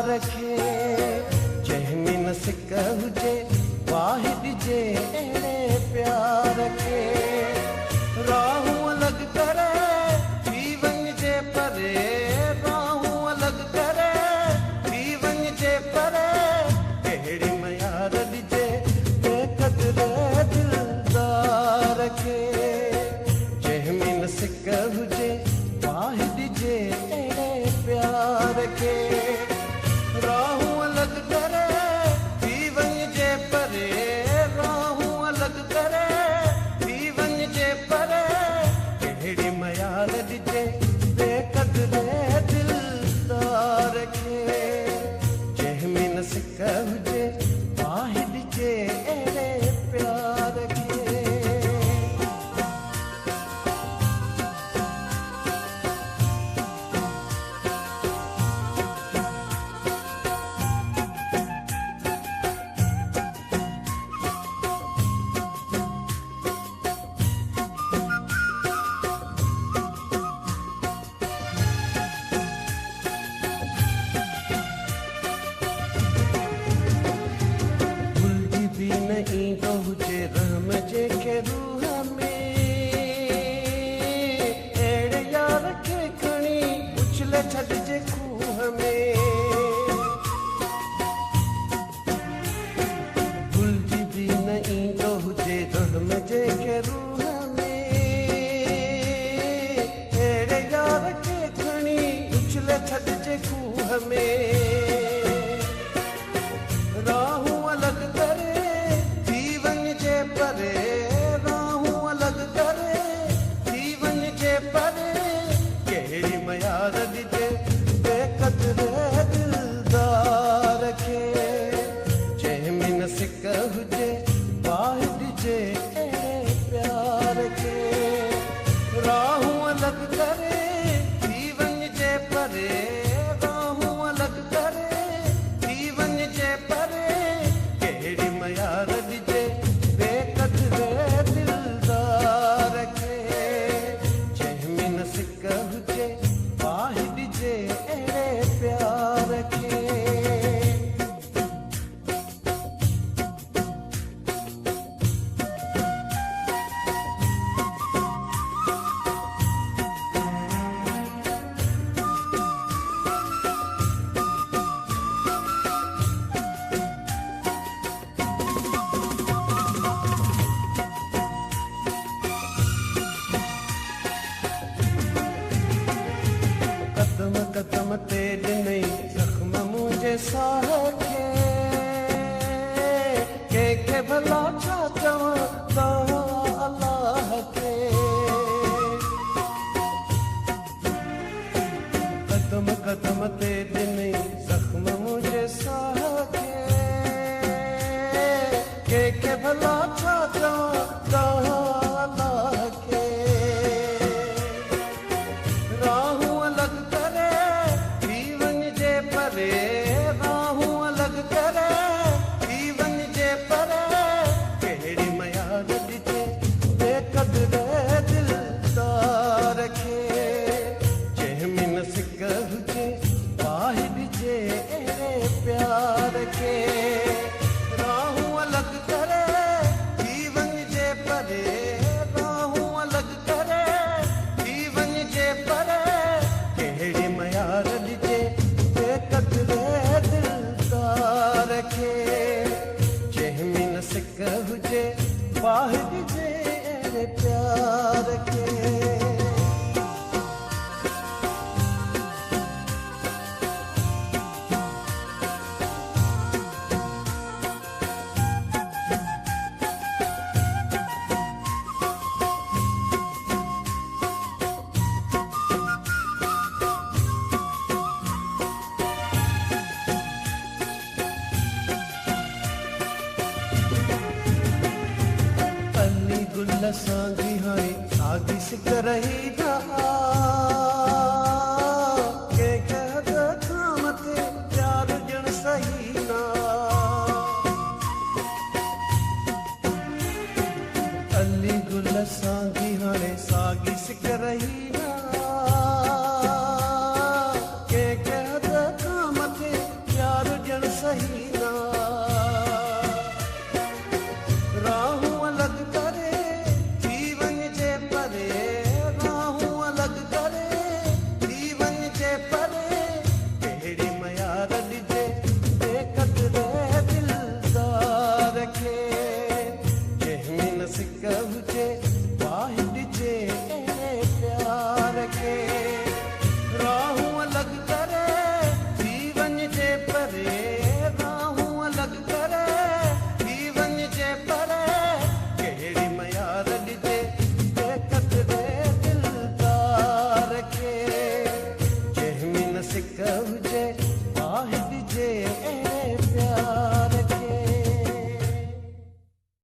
रखे जहमिन सिक हुजे वाहिद जे अहिड़े प्यार खे राहूं अलॻि करे थी वञिजे परे राहूं अलॻि करे थी वञिजे परे कहिड़ी मयार ॾिजे बेक़दर दिलदार खे जहमिन सिक हुजे वाहिद जे अहिड़े प्यार खे राहूं अलॻि करे थी वञिजे परे राहूं अलॻि करे थी वञिजे परे कहिड़ी मयार ॾिजे बेक़दर दिलदार खे जहमिन सिक हुजे वाहिद जे अहिड़े प्यार खे ईंदो हुजे रहम जेके रूह में अहिड़े यार खे खणी उछले छॾिजे खूह में भुलिजी बि न ईंदो हुजे रहम जेके रूह में अहिड़े यार खे खणी उछले छॾिजे खूह में राहूं अलॻि करे परे राहूं अलॻि करे थी वञिजे परे कहिड़ी मयार ॾिजे बेक़दर दिलदार खे जहमिन सिक हुजे वाहिद जे अहिड़े प्यार खे राहूं अलॻि करे थी वञिजे परे राहूं अलॻि करे थी वञिजे परे कहिड़ी मयार ॾिजे दिलदार खे जहमिन सिक हुजे वाहिद जे अहिड़े प्यार खे कदम कदम ते ॾिनई ज़ख्म मुंहिंजे साह खे कंहिंखे भला छा चवां तव्हां अलाह खे कदम कदम ते ॾिनई ज़ख्म मुंहिंजे साह खे कंहिंखे भला छा चवां तव्हां अलाह खे राहूं अलॻि करे थी वञिजे परे राहूं अलॻि करे थी वञिजे परे कहिड़ी मयार ॾिजे बेक़दर दिलदार खे जहमिन सिक हुजे वाहिद जे अहिड़े प्यार खे राहूं अलॻि करे थी वञिजे परे राहूं अलॻि करे थी वञिजे परे कहिड़ी मयार ॾिजे बेक़दर दिलदार खे जहमिन सिक हुजे वाहिद जे अहिड़े प्यार खे सागी हाणे सागी सिक रही